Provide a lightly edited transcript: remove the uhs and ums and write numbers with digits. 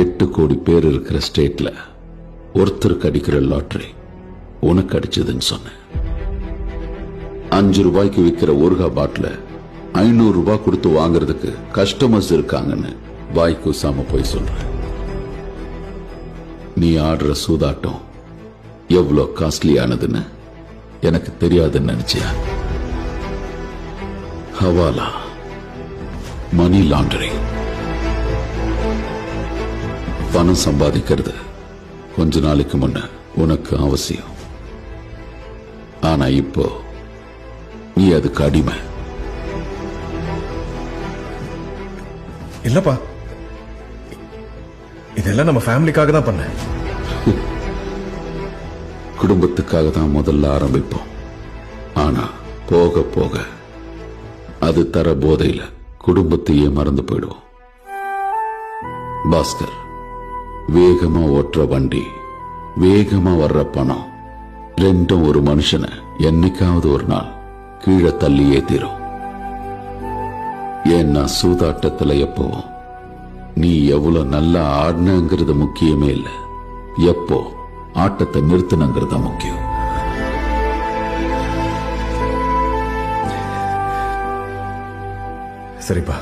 8 கோடி பேர் இருக்கிற ஸ்டேட்ல ஒருத்தருக்கு அடிக்கிற லாட்டரி உனக்கு அடிச்சதுன்னு சொன்னேன். 5 ரூபாய்க்கு விற்கிற ஊறுகா பாட்டில 500 ரூபாய் கொடுத்து வாங்குறதுக்கு கஸ்டமர்ஸ் இருக்காங்கன்னு வாய் கூசாம போய் சொல்றேன். நீ ஆடுற சூதாட்டம் எவ்வளவு காஸ்ட்லியானதுன்னு எனக்கு தெரியாதுன்னு நினைச்சியா? ஹவாலா, மணி லாண்டரிங். பணம் சம்பாதிக்கிறது கொஞ்ச நாளைக்கு முன்ன உனக்கு அவசியம். ஆனா இப்போ நீ அதுக்கு அடிமை. இல்லப்பா, இதெல்லாம் நம்ம ஃபேமிலிக்காக தான் பண்ணேன். குடும்பத்துக்காக தான் முதல்ல ஆரம்பிப்போம். ஆனா போக போக அது தர போதையில குடும்பத்தையே மறந்து போயிடுவோம். பாஸ்கர், வேகமா ஓட்டுற வண்டி, வேகமா வர்ற பணம் ரெண்டும் ஒரு மனுஷனை என்னைக்காவது ஒரு நாள் கீழே தள்ளி ஏத்திரும். ஏன்னா சூதாட்டத்துல எப்பவும் நீ எவ்வளவு நல்லா ஆடினங்கிறது முக்கியமே இல்லை, எப்போ ஆட்டத்தை நிறுத்தினங்கிறது முக்கியம். சரிப்பா.